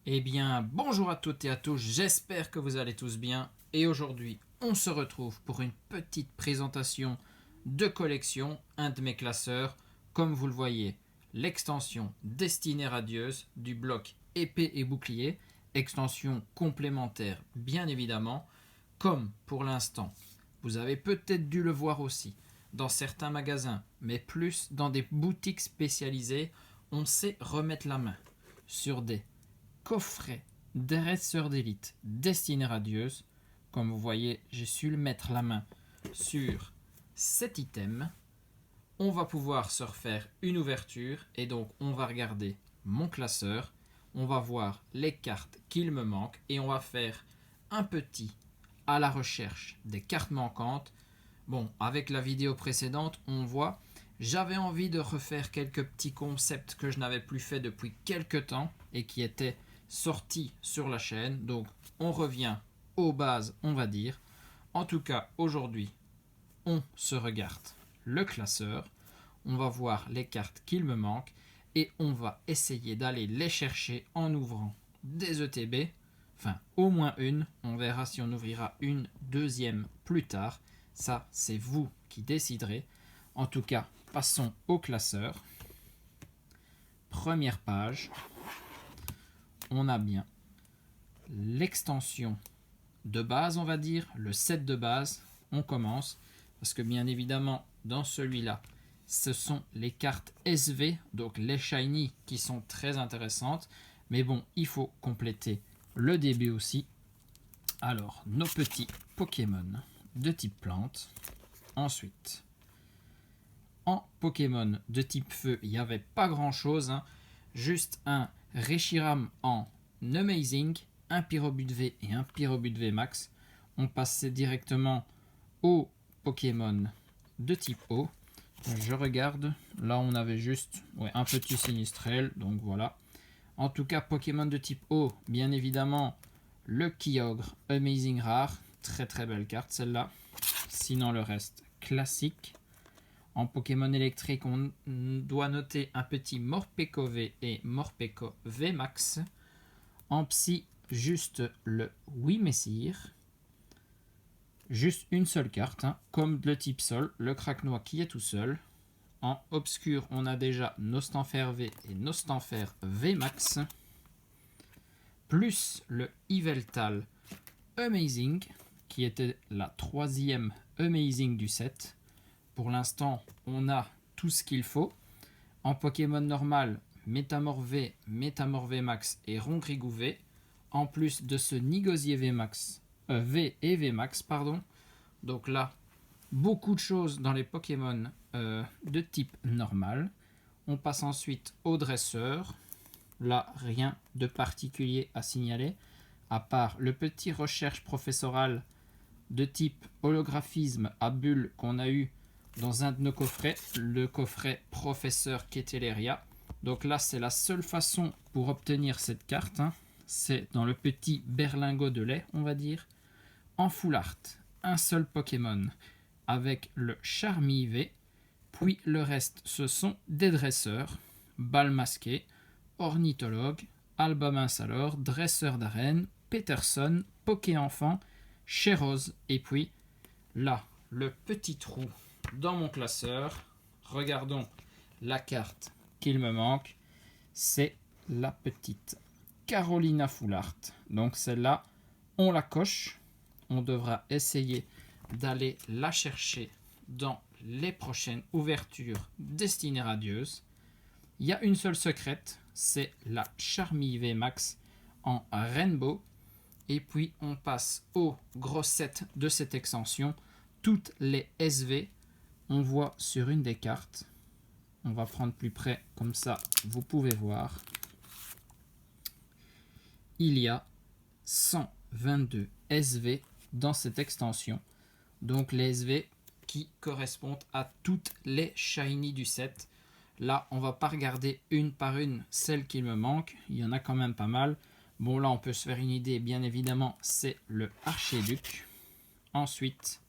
Eh bien, bonjour à toutes et à tous, j'espère que vous allez tous bien. Et aujourd'hui, on se retrouve pour une petite présentation de collection, un de mes classeurs. Comme vous le voyez, l'extension Destinée radieuse du bloc épée et bouclier, extension complémentaire bien évidemment, comme pour l'instant. Vous avez peut-être dû le voir aussi dans certains magasins, mais plus dans des boutiques spécialisées, on sait remettre la main sur des coffret dresseur d'élite Destinée radieuse. Comme vous voyez, j'ai su mettre la main sur cet item. On va pouvoir se refaire une ouverture et donc on va regarder mon classeur. On va voir les cartes qu'il me manque et on va faire un petit à la recherche des cartes manquantes. Bon, avec la vidéo précédente, on voit, j'avais envie de refaire quelques petits concepts que je n'avais plus fait depuis quelques temps et qui étaient sortis sur la chaîne. Donc, on revient aux bases, on va dire. En tout cas, aujourd'hui, on se regarde le classeur. On va voir les cartes qu'il me manque et on va essayer d'aller les chercher en ouvrant des ETB. Enfin, au moins une. On verra si on ouvrira une deuxième plus tard. Ça, c'est vous qui déciderez. En tout cas, passons au classeur. Première page. On a bien l'extension de base, on va dire, le set de base. On commence, parce que bien évidemment, dans celui-là, ce sont les cartes SV, donc les shiny, qui sont très intéressantes. Mais bon, il faut compléter le début aussi. Alors, nos petits Pokémon de type plante. Ensuite, en Pokémon de type feu, il n'y avait pas grand chose, hein. Juste un Reshiram en Amazing, un Pyrobut V et un Pyrobut V Max. On passait directement au Pokémon de type eau. Je regarde, là on avait juste un petit Sinistrel, donc voilà. En tout cas, Pokémon de type eau, bien évidemment, le Kyogre Amazing Rare, très très belle carte celle-là. Sinon le reste, classique. En Pokémon électrique, on doit noter un petit Morpeko V et Morpeko V Max. En Psy, juste le Wimessir. Juste une seule carte, hein, comme le type Sol, le Craquenois qui est tout seul. En Obscur, on a déjà Nostanfer V et Nostanfer V Max. Plus le Yveltal Amazing, qui était la troisième Amazing du set. Pour l'instant, on a tout ce qu'il faut. En Pokémon normal, Métamorph V, Métamorph V Max et Rongrigou V. En plus de ce Nigosier V Max, V et V Max, pardon. Donc là, beaucoup de choses dans les Pokémon de type normal. On passe ensuite au dresseur. Là, rien de particulier à signaler, à part le petit recherche professorale de type holographisme à bulle qu'on a eu dans un de nos coffrets, le coffret Professeur Keteleria. Donc là, c'est la seule façon pour obtenir cette carte, hein. C'est dans le petit berlingot de lait, on va dire. En full art, un seul Pokémon avec le Charmy V, puis le reste, ce sont des dresseurs, Bal Masqué, Ornithologue, Albaminsalor, Dresseur d'arène, Peterson, Poké Enfant, Chérose, et puis là, le petit trou dans mon classeur. Regardons la carte qu'il me manque. C'est la petite Carolina Full Art. Donc celle-là, on la coche. On devra essayer d'aller la chercher dans les prochaines ouvertures Destinée radieuse. Il y a une seule secrète, c'est la Charmy V Max en Rainbow. Et puis on passe au gros set de cette extension. Toutes les SV, on voit sur une des cartes. On va prendre plus près, comme ça vous pouvez voir. Il y a 122 SV dans cette extension. Donc les SV qui correspondent à toutes les shiny du set. Là, on va pas regarder une par une celles qui me manquent. Il y en a quand même pas mal. Bon, là, on peut se faire une idée. Bien évidemment, c'est le Archiduc. Ensuite,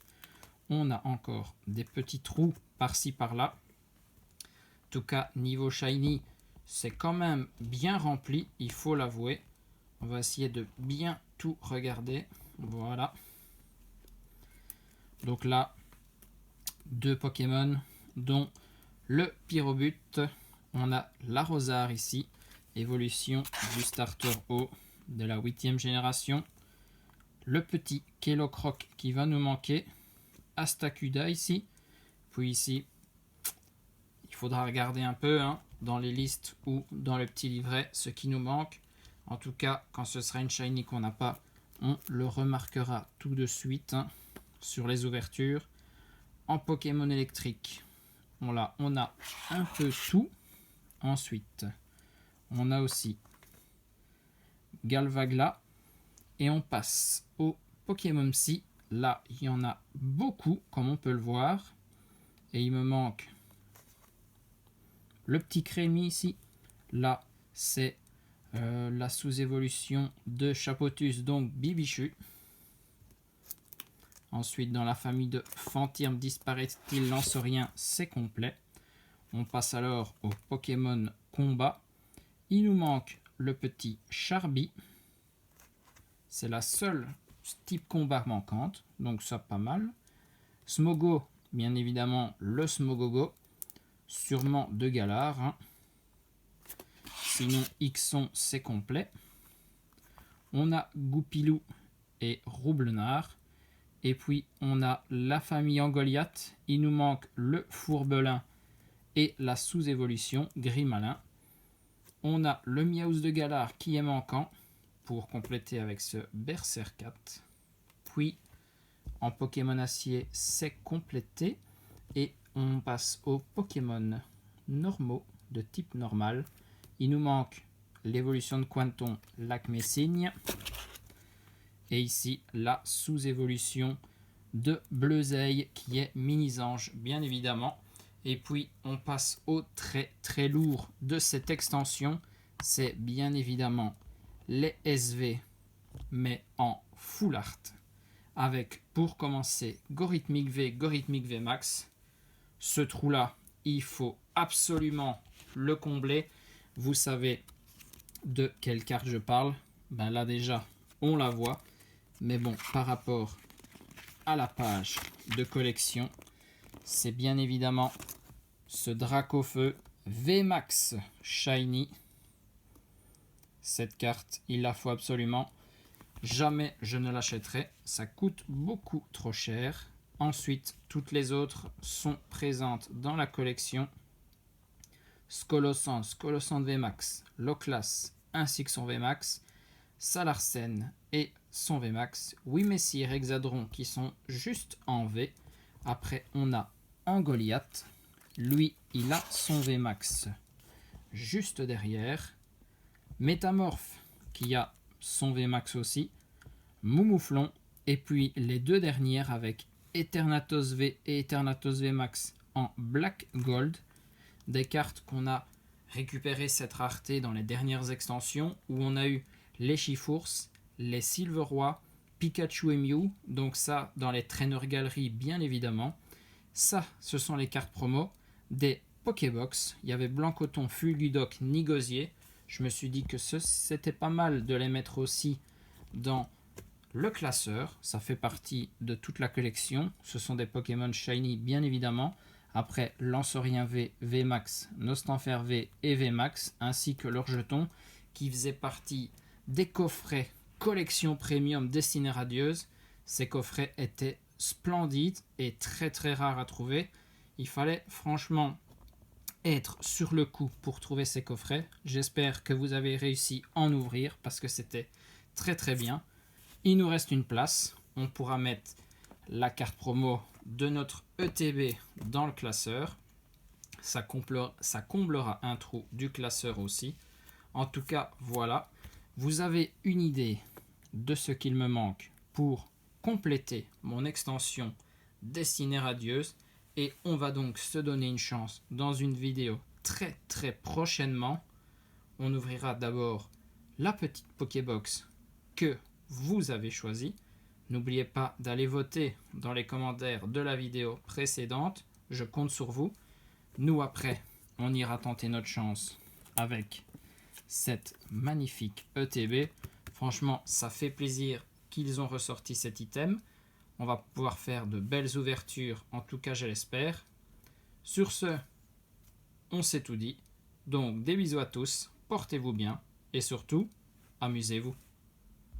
on a encore des petits trous par-ci, par-là. En tout cas, niveau shiny, c'est quand même bien rempli, il faut l'avouer. On va essayer de bien tout regarder. Voilà. Donc là, 2 Pokémon, dont le Pyrobut. On a l'Arrosar ici, évolution du starter haut de la 8e génération. Le petit Kellocroc qui va nous manquer. Astacuda ici. Puis ici, il faudra regarder un peu dans les listes ou dans le petit livret ce qui nous manque. En tout cas, quand ce sera une shiny qu'on n'a pas, on le remarquera tout de suite sur les ouvertures. En Pokémon électrique, on a un peu tout. Ensuite, on a aussi Galvagla. Et on passe au Pokémon Psy. Là, il y en a beaucoup, comme on peut le voir. Et il me manque le petit Crémi ici. Là, c'est la sous-évolution de Chapotus, donc Bibichu. Ensuite, dans la famille de Fantirme disparaît-il, Lancerien, c'est complet. On passe alors au Pokémon Combat. Il nous manque le petit Charby. C'est la seule type combat manquante, donc ça pas mal. Smogo, bien évidemment le Smogogo, sûrement de Galar. Sinon Ixon c'est complet. On a Goupilou et Roublenard. Et puis on a la famille Angoliath. Il nous manque le Fourbelin et la sous-évolution Grimalin. On a le Miaouz de Galar qui est manquant pour compléter avec ce Berserkat. Puis en Pokémon Acier c'est complété. Et on passe aux Pokémon normaux de type normal. Il nous manque l'évolution de Quanton, Lacmé-Cygne. Et ici, la sous-évolution de Bleuzeil qui est Minisange, bien évidemment. Et puis, on passe au très très lourd de cette extension. C'est bien évidemment les SV, mais en full art. Avec, pour commencer, Gorhythmic V, Gorhythmic V Max. Ce trou-là, il faut absolument le combler. Vous savez de quelle carte je parle. Ben là déjà, on la voit. Mais bon, par rapport à la page de collection, c'est bien évidemment ce Dracofeu VMAX Shiny. Cette carte, il la faut absolument. Jamais je ne l'achèterai. Ça coûte beaucoup trop cher. Ensuite, toutes les autres sont présentes dans la collection. Scolossand VMAX, Loclas ainsi que son VMAX, Salarsen et son VMAX, Wimessir, Hexadron qui sont juste en V. Après, on a Angoliath. Lui, il a son VMAX juste derrière. Métamorphe qui a son VMAX aussi. Moumouflon. Et puis les deux dernières avec Eternatus V et Eternatus VMAX en Black Gold. Des cartes qu'on a récupérées cette rareté dans les dernières extensions où on a eu les Chifours, les Silveroy, Pikachu et Mew. Donc ça, dans les Trainer Gallery, bien évidemment. Ça, ce sont les cartes promo des Pokébox. Il y avait Blancoton, Fulgudoc, Nigosier. Je me suis dit que c'était pas mal de les mettre aussi dans le classeur. Ça fait partie de toute la collection. Ce sont des Pokémon Shiny, bien évidemment. Après, Lancerien V, VMAX, Nostanfer V et VMAX, ainsi que leurs jetons qui faisaient partie des coffrets collection premium destinés radieuses. Ces coffrets étaient splendides et très très rares à trouver. Il fallait franchement être sur le coup pour trouver ces coffrets. J'espère que vous avez réussi à en ouvrir parce que c'était très très bien. Il nous reste une place. On pourra mettre la carte promo de notre ETB dans le classeur. Ça comblera un trou du classeur aussi. En tout cas, voilà. Vous avez une idée de ce qu'il me manque pour compléter mon extension destinée radieuse. Et on va donc se donner une chance dans une vidéo très très prochainement. On ouvrira d'abord la petite Pokébox que vous avez choisie. N'oubliez pas d'aller voter dans les commentaires de la vidéo précédente. Je compte sur vous. Nous, après, on ira tenter notre chance avec cette magnifique ETB. Franchement, ça fait plaisir qu'ils ont ressorti cet item. On va pouvoir faire de belles ouvertures, en tout cas je l'espère. Sur ce, on s'est tout dit. Donc des bisous à tous, portez-vous bien et surtout, amusez-vous.